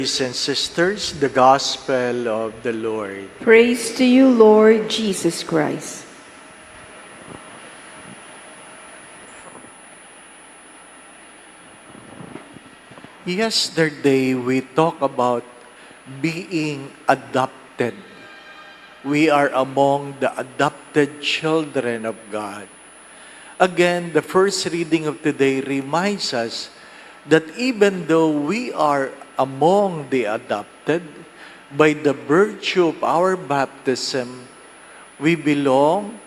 Brothers and sisters, the Gospel of the Lord. Praise to you, Lord Jesus Christ. Yesterday, we talked about being adopted. We are among the adopted children of God. Again, the first reading of today reminds us that even though we are among the adopted, by the virtue of our baptism, we belong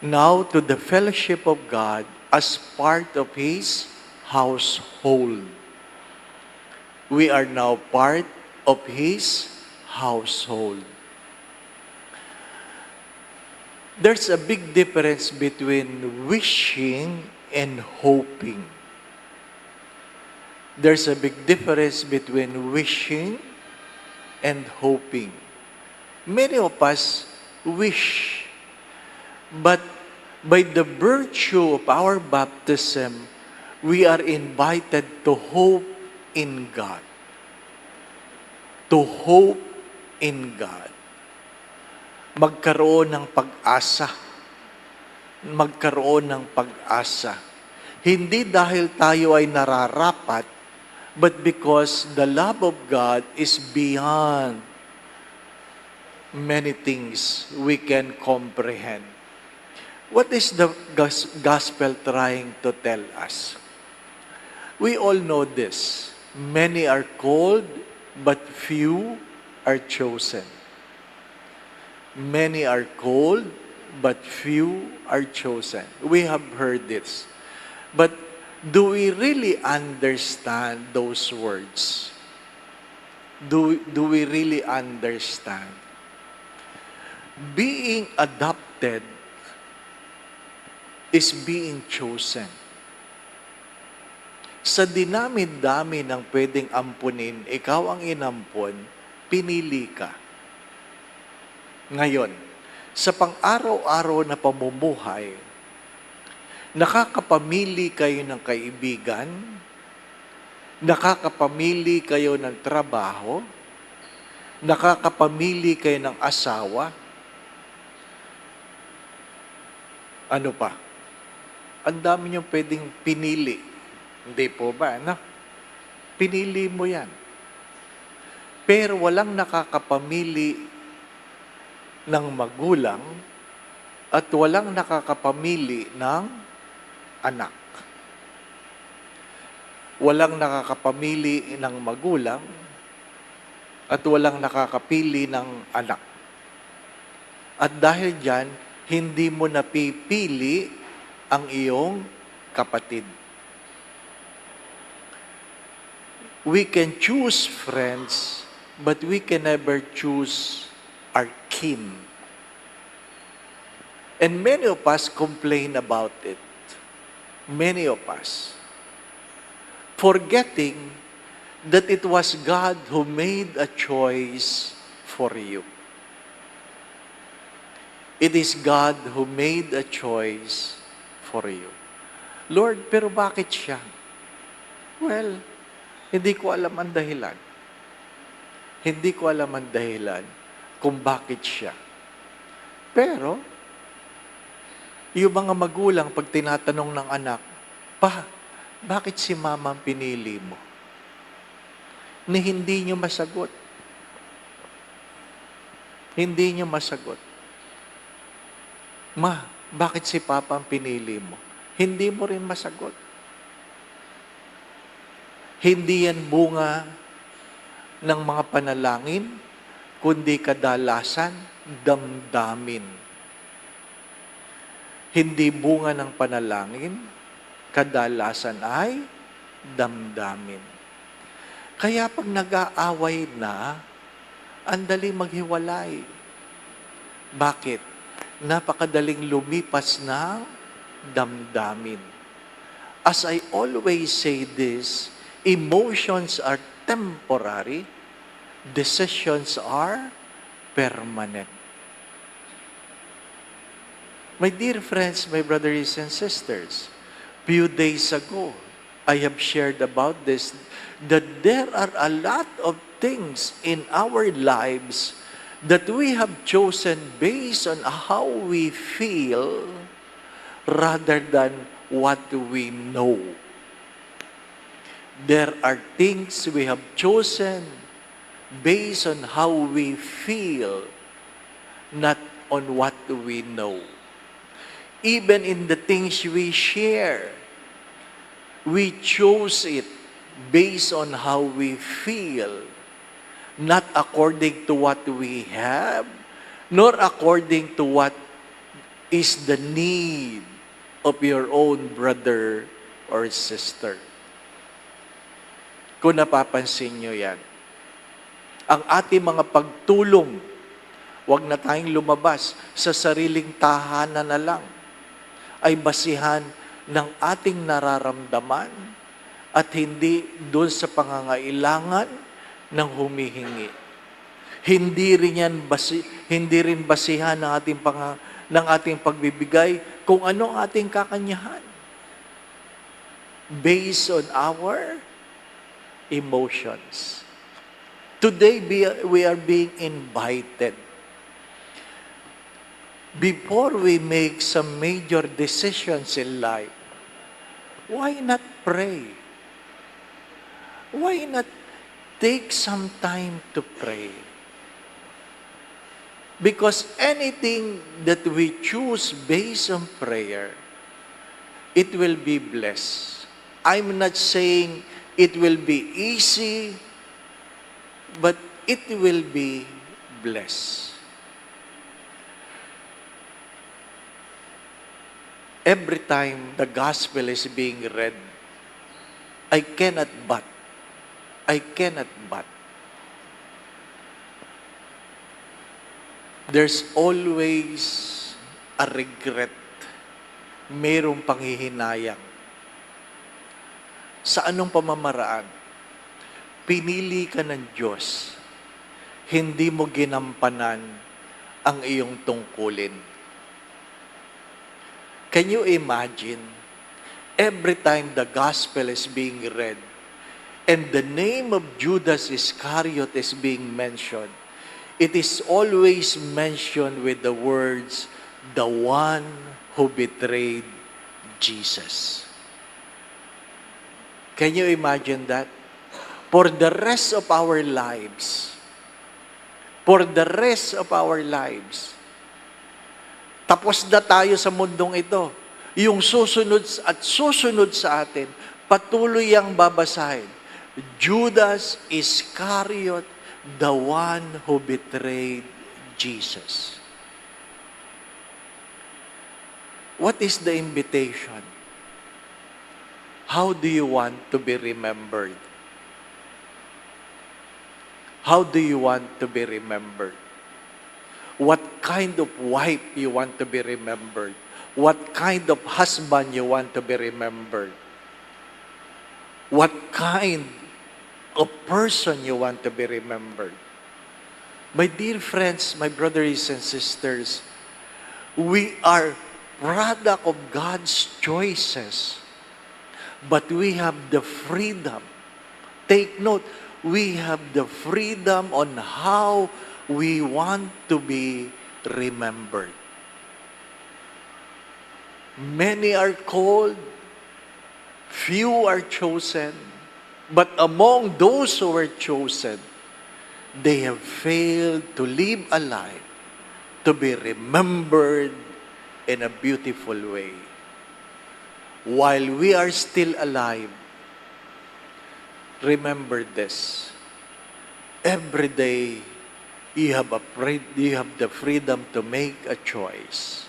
now to the fellowship of God as part of His household. We are now part of His household. There's a big difference between wishing and hoping. There's a big difference between wishing and hoping. Many of us wish, but by the virtue of our baptism, we are invited to hope in God. To hope in God. Magkaroon ng pag-asa. Magkaroon ng pag-asa. Hindi dahil tayo ay nararapat, but because the love of God is beyond many things we can comprehend. What is the gospel trying to tell us? We all know this. Many are called, but few are chosen. Many are called, but few are chosen. We have heard this. But do we really understand those words? Do we really understand? Being adopted is being chosen. Sa dinami-dami ng pwedeng ampunin, ikaw ang inampun, pinili ka. Ngayon, sa pang-araw-araw na pamumuhay, nakakapamili kayo ng kaibigan, nakakapamili kayo ng trabaho, nakakapamili kayo ng asawa, ano pa? Ang dami niyong pwedeng pinili. Hindi po ba, no? Pinili mo yan. Pero walang nakakapamili ng magulang at walang nakakapamili ng anak. Walang nakakapamili ng magulang at walang nakakapili ng anak. At dahil dyan, hindi mo napipili ang iyong kapatid. We can choose friends, but we can never choose our kin. And many of us complain about it. Many of us. Forgetting that it was God who made a choice for you. It is God who made a choice for you. Lord, pero bakit siya? Well, hindi ko alam ang dahilan. Hindi ko alam ang dahilan kung bakit siya. Pero, yung mga magulang, pag tinatanong ng anak, Pa, bakit si mama ang pinili mo? Ni hindi nyo masagot. Hindi nyo masagot. Ma, bakit si papa ang pinili mo? Hindi mo rin masagot. Hindi yan bunga ng mga panalangin, kundi kadalasan, damdamin. Hindi bunga ng panalangin, kadalasan ay damdamin. Kaya pag nag-aaway na, ang daling maghiwalay. Bakit? Napakadaling lumipas ng damdamin. As I always say this, emotions are temporary, decisions are permanent. My dear friends, my brothers and sisters, few days ago, I have shared about this. that there are a lot of things in our lives that we have chosen based on how we feel rather than what we know. There are things we have chosen based on how we feel, not on what we know. Even in the things we share, we chose it based on how we feel, not according to what we have, nor according to what is the need of your own brother or sister. Kung napapansin nyo yan, ang ating mga pagtulong, wag na tayong lumabas sa sariling tahanan na lang, ay basihan ng ating nararamdaman at hindi doon sa pangangailangan ng humihingi. Hindi rin basihan ng ating pagbibigay kung ano ang ating kakanyahan. Based on our emotions. Today, we are being invited. Before we make some major decisions in life, why not pray? Why not take some time to pray? Because anything that we choose based on prayer, it will be blessed. I'm not saying it will be easy, but it will be blessed. Every time the gospel is being read, I cannot but. There's always a regret. Mayroong panghihinayang. Sa anong pamamaraan? Pinili ka ng Diyos. Hindi mo ginampanan ang iyong tungkulin. Can you imagine, every time the gospel is being read, and the name of Judas Iscariot is being mentioned, it is always mentioned with the words, the one who betrayed Jesus. Can you imagine that? For the rest of our lives, tapos na tayo sa mundong ito. Yung susunod sa atin, patuloy ang babasahin. Judas Iscariot, the one who betrayed Jesus. What is the invitation? How do you want to be remembered? How do you want to be remembered? What kind of wife you want to be remembered? What kind of husband you want to be remembered? What kind of person you want to be remembered? My dear friends, my brothers and sisters, we are product of God's choices, but we have the freedom. Take note, we have the freedom on how we want to be remembered. Many are called, few are chosen, but among those who were chosen, they have failed to live a life to be remembered in a beautiful way. While we are still alive, remember this. Every day, you have the freedom to make a choice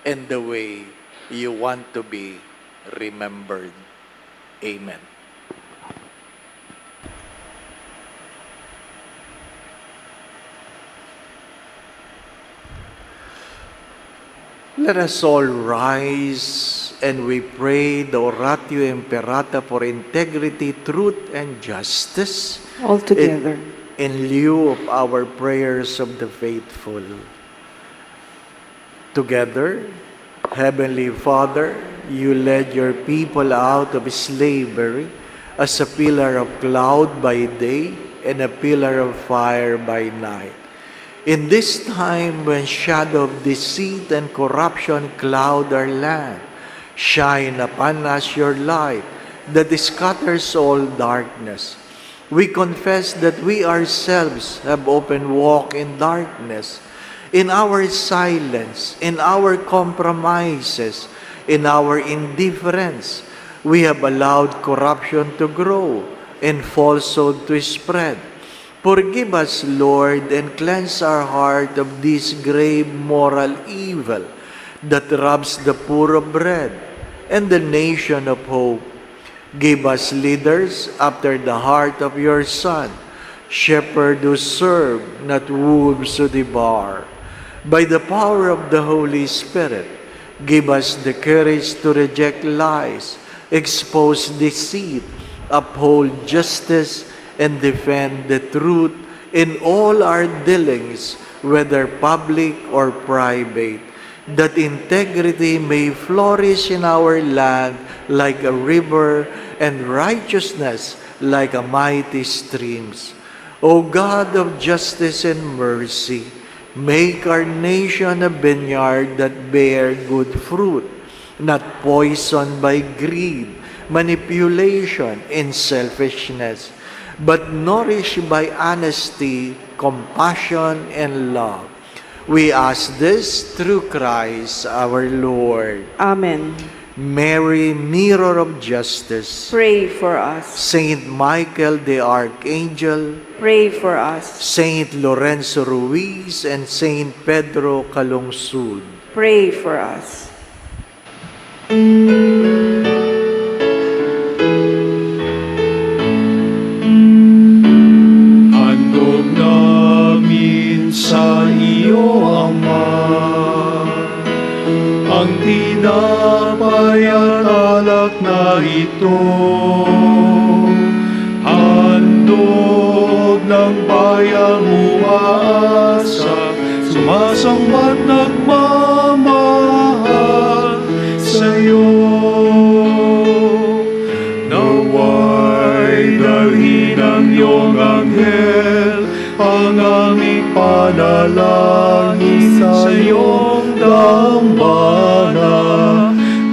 in the way you want to be remembered. Amen. Let us all rise and we pray the Oratio Imperata for integrity, truth, and justice. All together. In lieu of our prayers of the faithful. Together, Heavenly Father, you led your people out of slavery as a pillar of cloud by day and a pillar of fire by night. In this time when shadow of deceit and corruption cloud our land, shine upon us your light that scatters all darkness. We confess that we ourselves have often walked in darkness, in our silence, in our compromises, in our indifference. We have allowed corruption to grow and falsehood to spread. Forgive us, Lord, and cleanse our heart of this grave moral evil that robs the poor of bread and the nation of hope. Give us leaders after the heart of your Son, shepherds who serve, not wolves who devour. By the power of the Holy Spirit, give us the courage to reject lies, expose deceit, uphold justice, and defend the truth in all our dealings, whether public or private, that integrity may flourish in our land like a river and righteousness like a mighty streams. O God of justice and mercy, make our nation a vineyard that bear good fruit, not poisoned by greed, manipulation, and selfishness, but nourished by honesty, compassion, and love. We ask this through Christ our Lord. Amen. Mary, mirror of justice, Pray for us. Saint Michael the Archangel, Pray for us. Saint Lorenzo Ruiz, and Saint Pedro Calungsod, Pray for us. Handog namin sa iyo, Ama, ang tinapay at alak na ito. Handog ng bayang umaasa, sumasamba at nagmamahal sa iyo. Naway dalhin ng iyong anghel ang aming panalangin sa iyong dambana,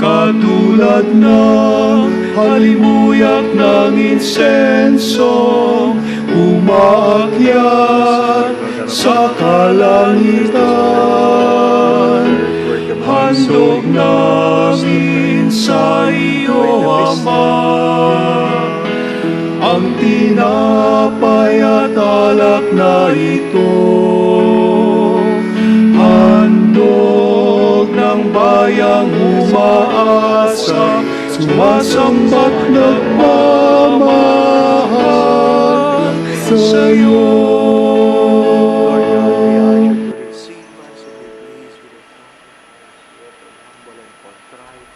katulad ng halimuyak ng insensong umaakyat sa kalangitan. Handog namin sa iyo, Ama, ang tinapay at alak na ito. Handog ng bayang umaasa, sumasamba't nagmamahal sa iyo. Lord, we ask you to receive us and be pleased with the humble and contrite.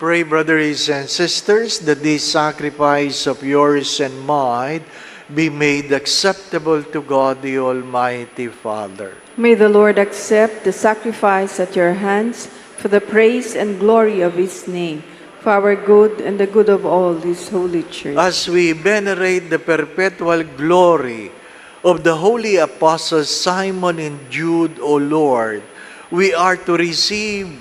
Pray, brothers and sisters, that this sacrifice of yours and mine be made acceptable to God the Almighty Father. May the Lord accept the sacrifice at your hands for the praise and glory of his name, for our good and the good of all his holy church. As we venerate the perpetual glory of the holy apostles Simon and Jude, O Lord, we are to receive,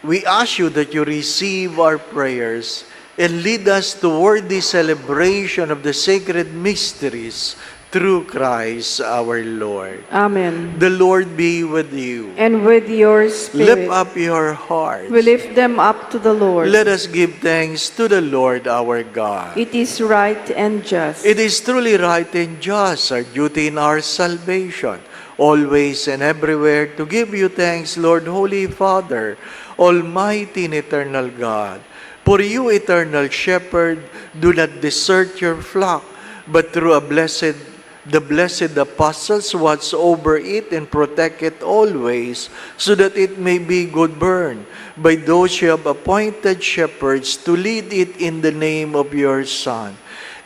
we ask you that you receive our prayers and lead us toward the celebration of the sacred mysteries through Christ our Lord. Amen. The Lord be with you. And with your spirit, Lift up your hearts. we lift them up to the Lord. Let us give thanks to the Lord our God. It is right and just. It is truly right and just, our duty in our salvation, always and everywhere to give you thanks, Lord, Holy Father, Almighty and eternal God. For you, eternal shepherd, do not desert your flock, but through the blessed apostles watch over it and protect it always, so that it may be good burned by those you have appointed shepherds to lead it in the name of your Son.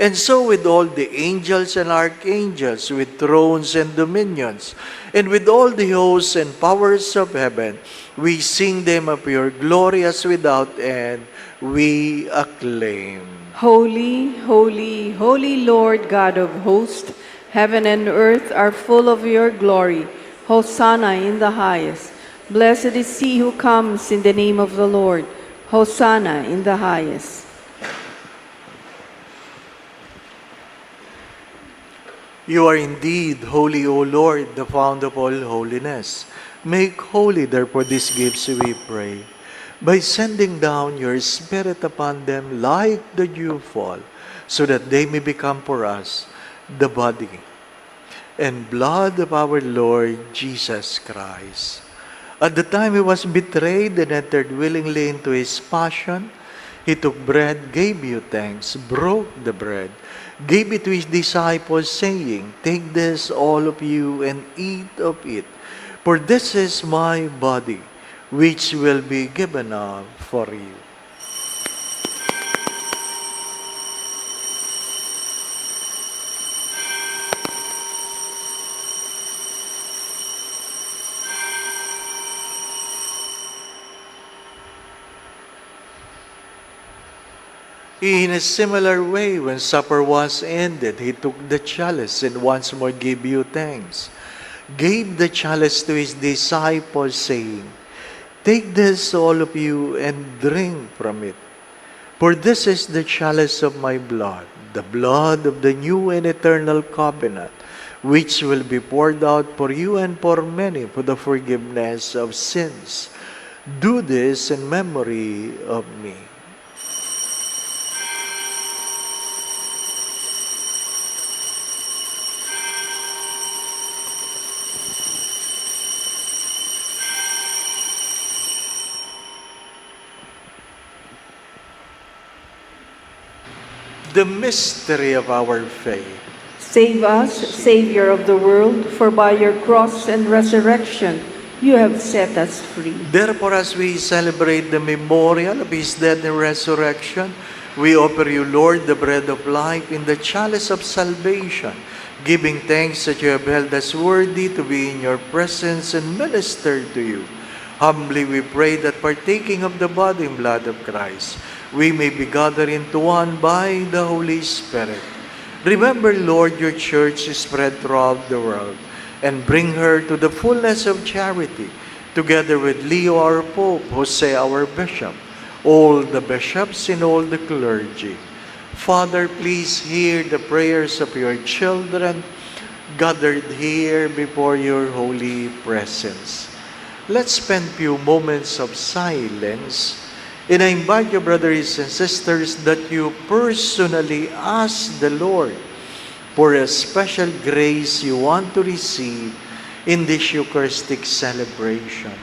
And so with all the angels and archangels, with thrones and dominions, and with all the hosts and powers of heaven, we sing them of your glory as without end, we acclaim. Holy, holy, holy Lord God of hosts, heaven and earth are full of your glory. Hosanna in the highest. Blessed is he who comes in the name of the Lord. Hosanna in the highest. You are indeed holy, O Lord, the fount of all holiness. Make holy, therefore, these gifts, we pray, by sending down your Spirit upon them like the dewfall, so that they may become for us the body and blood of our Lord Jesus Christ. At the time he was betrayed and entered willingly into his passion, he took bread, gave you thanks, broke the bread, gave it to his disciples, saying, "Take this, all of you, and eat of it, for this is my body, which will be given up for you." In a similar way, when supper was ended, he took the chalice and once more gave you thanks, gave the chalice to his disciples, saying, "Take this, all of you, and drink from it. For this is the chalice of my blood, the blood of the new and eternal covenant, which will be poured out for you and for many for the forgiveness of sins. Do this in memory of me." The mystery of our faith. Save us, Savior of the world, for by your cross and resurrection you have set us free. Therefore, as we celebrate the memorial of his death and resurrection, we offer you, Lord, the bread of life in the chalice of salvation, giving thanks that you have held us worthy to be in your presence and minister to you. Humbly we pray that partaking of the body and blood of Christ, we may be gathered into one by the Holy Spirit. Remember, Lord, your church is spread throughout the world, and bring her to the fullness of charity, together with Leo our Pope, Jose our Bishop, all the bishops and all the clergy. Father, please hear the prayers of your children gathered here before your holy presence. Let's spend few moments of silence. And I invite you, brothers and sisters, that you personally ask the Lord for a special grace you want to receive in this Eucharistic celebration.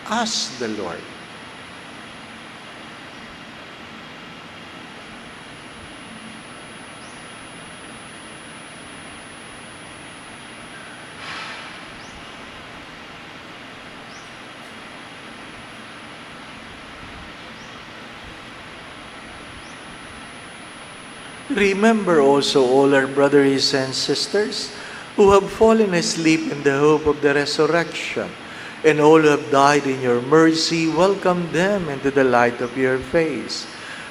Ask the Lord. Remember also all our brothers and sisters who have fallen asleep in the hope of the resurrection, and all who have died in your mercy, welcome them into the light of your face.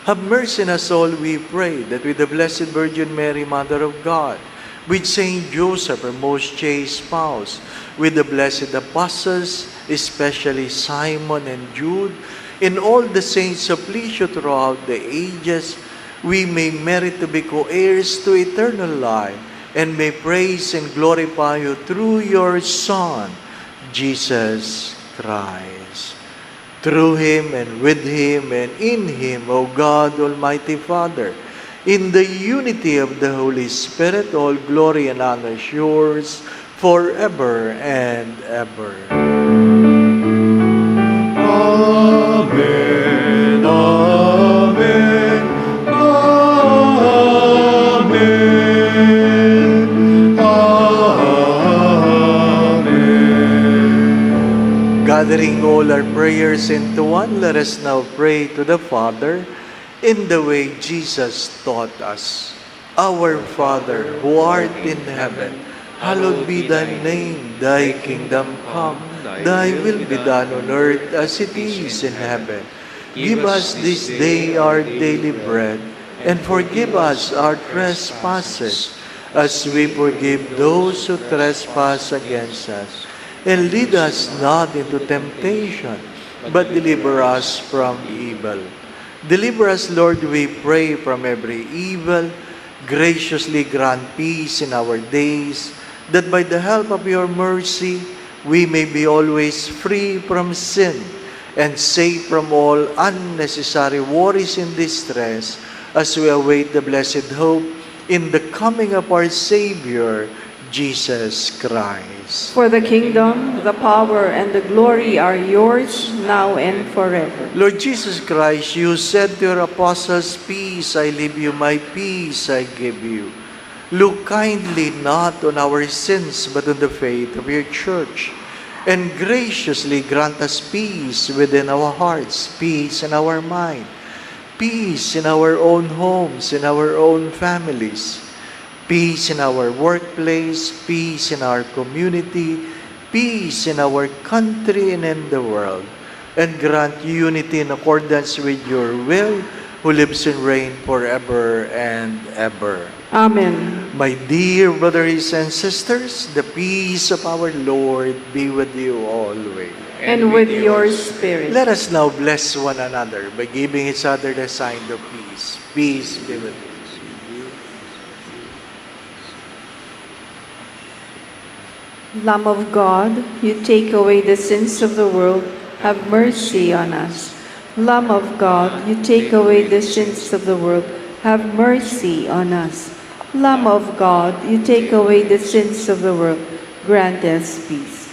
Have mercy on us all, we pray, that with the Blessed Virgin Mary, Mother of God, with Saint Joseph, her most chaste spouse, with the blessed apostles, especially Simon and Jude, and all the saints who please you throughout the ages, we may merit to be co-heirs to eternal life, and may praise and glorify you through your Son, Jesus Christ. Through him and with him and in him, O God, Almighty Father, in the unity of the Holy Spirit, all glory and honor is yours forever and ever. Amen. Amen. Amen. Amen. Gathering all our prayers into one, let us now pray to the Father in the way Jesus taught us. Our Father, who art in heaven, hallowed be thy name. Thy kingdom come, thy will be done on earth as it is in heaven. Give us this day our daily bread, and forgive us our trespasses, as we forgive those who trespass against us. And lead us not into temptation, but deliver us from evil. Deliver us, Lord, we pray, from every evil. Graciously grant peace in our days, that by the help of your mercy, we may be always free from sin and safe from all unnecessary worries and distress, as we await the blessed hope in the coming of our Savior, Jesus Christ. For the kingdom, the power, and the glory are yours, now and forever. Lord Jesus Christ, you said to your apostles, "Peace I leave you, my peace I give you." Look kindly not on our sins, but on the faith of your church, and graciously grant us peace within our hearts, peace in our mind, peace in our own homes, in our own families, peace in our workplace, peace in our community, peace in our country and in the world, and grant unity in accordance with your will, who lives and reigns forever and ever. Amen. My dear brothers and sisters, the peace of our Lord be with you always. And with your spirit. Let us now bless one another by giving each other the sign of peace. Peace be with you. Lamb of God, you take away the sins of the world, have mercy on us. Lamb of God, you take away the sins of the world, have mercy on us. Lamb of God, you take away the sins of the world, grant us peace.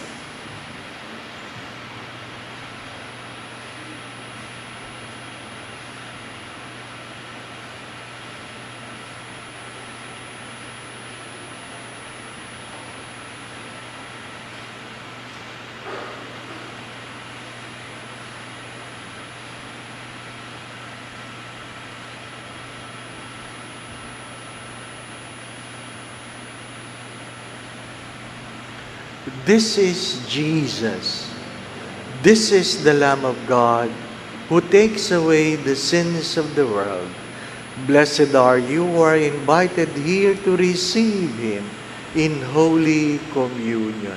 This is Jesus. This is the Lamb of God who takes away the sins of the world. Blessed are you who are invited here to receive Him in Holy Communion.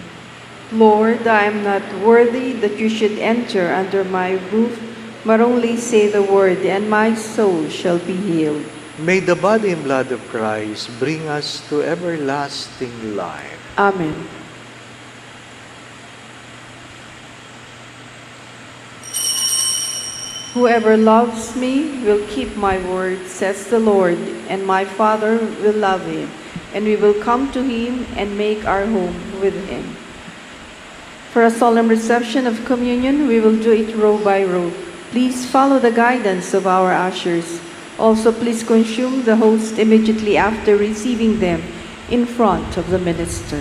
Lord, I am not worthy that you should enter under my roof, but only say the word, and my soul shall be healed. May the body and blood of Christ bring us to everlasting life. Amen. Whoever loves me will keep my word, says the Lord, and my Father will love him, and we will come to him and make our home with him. For a solemn reception of communion, we will do it row by row. Please follow the guidance of our ushers. Also, please consume the host immediately after receiving them in front of the minister.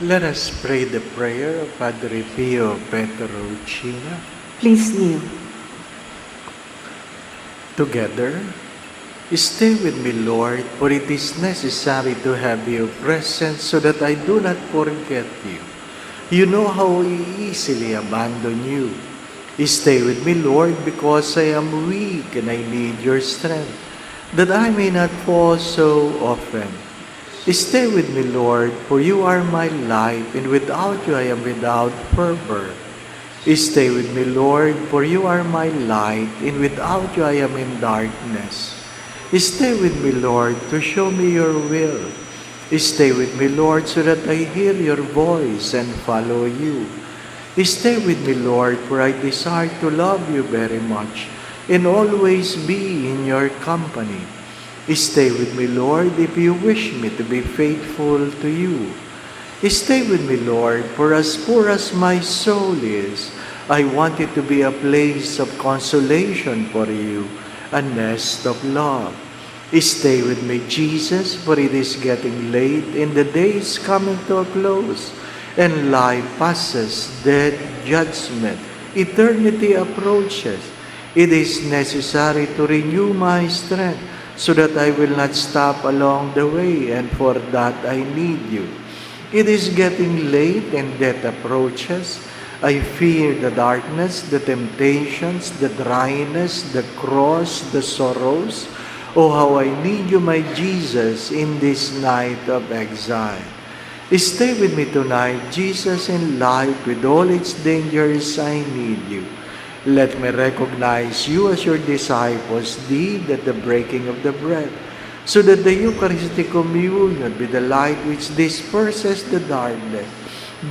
Let us pray the prayer of Padre Pio Petrocina. Please kneel. Together, stay with me, Lord, for it is necessary to have your presence so that I do not forget you. You know how I easily abandon you. Stay with me, Lord, because I am weak and I need your strength, that I may not fall so often. Stay with me, Lord, for you are my life, and without you I am without fervor. Stay with me, Lord, for you are my light, and without you I am in darkness. Stay with me, Lord, to show me your will. Stay with me, Lord, so that I hear your voice and follow you. Stay with me, Lord, for I desire to love you very much and always be in your company. Stay with me, Lord, if you wish me to be faithful to you. Stay with me, Lord, for as poor as my soul is, I want it to be a place of consolation for you, a nest of love. Stay with me, Jesus, for it is getting late and the day is coming to a close, and life passes, death, judgment, eternity approaches. It is necessary to renew my strength so that I will not stop along the way, and for that I need you. It is getting late and death approaches. I fear the darkness, the temptations, the dryness, the cross, the sorrows. Oh, how I need you, my Jesus, in this night of exile. Stay with me tonight, Jesus, in life with all its dangers. I need you. Let me recognize you as your disciples did at the breaking of the bread, so that the Eucharistic communion be the light which disperses the darkness,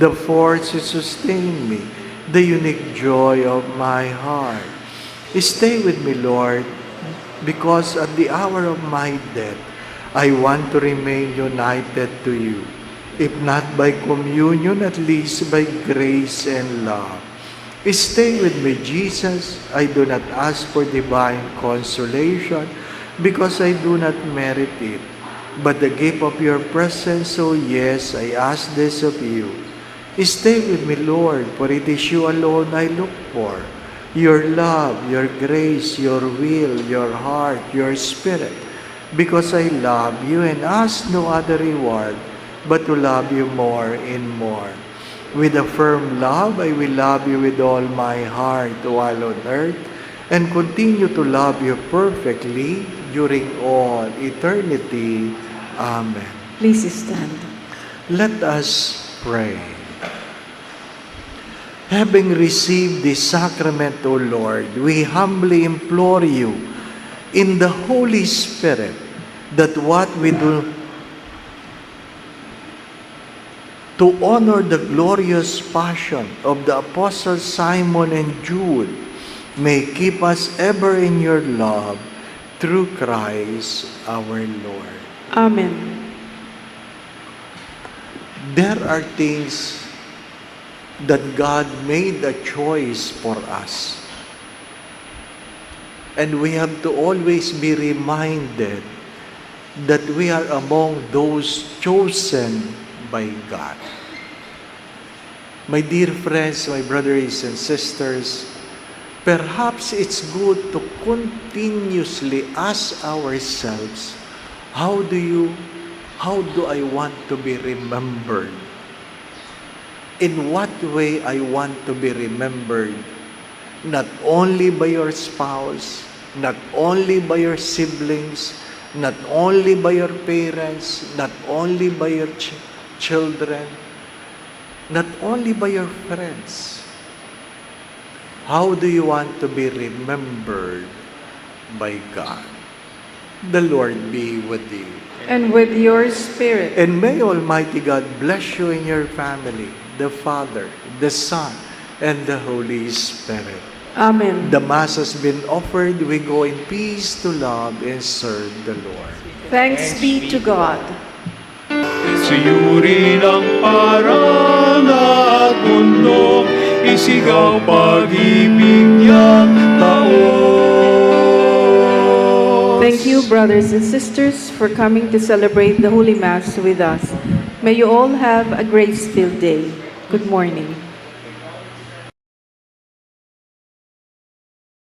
the force to sustain me, the unique joy of my heart. Stay with me, Lord, because at the hour of my death, I want to remain united to you, if not by communion, at least by grace and love. Stay with me, Jesus. I do not ask for divine consolation because I do not merit it, but the gift of your presence. So yes, I ask this of you. Stay with me, Lord, for it is you alone I look for. Your love, your grace, your will, your heart, your spirit, because I love you and ask no other reward but to love you more and more. With a firm love, I will love you with all my heart while on earth, and continue to love you perfectly during all eternity. Amen. Please stand. Let us pray. Having received this sacrament, O Lord, we humbly implore you in the Holy Spirit that what we do to honor the glorious passion of the Apostles Simon and Jude may keep us ever in your love through Christ our Lord. Amen. There are things that God made a choice for us. And we have to always be reminded that we are among those chosen by God. My dear friends, my brothers and sisters, perhaps it's good to continuously ask ourselves, how do I want to be remembered? In what way I want to be remembered? Not only by your spouse, not only by your siblings, not only by your parents, not only by your children, not only by your friends. How do you want to be remembered by God? The Lord be with you. And with your spirit. And may Almighty God bless you and your family, the Father, the Son, and the Holy Spirit. Amen. The Mass has been offered. We go in peace to love and serve the Lord. Thanks be to God. Siyuri ng parang at mundo, isigaw pag-ibig niyang taon. Thank you, brothers and sisters, for coming to celebrate the Holy Mass with us. May you all have a grace-filled day. Good morning.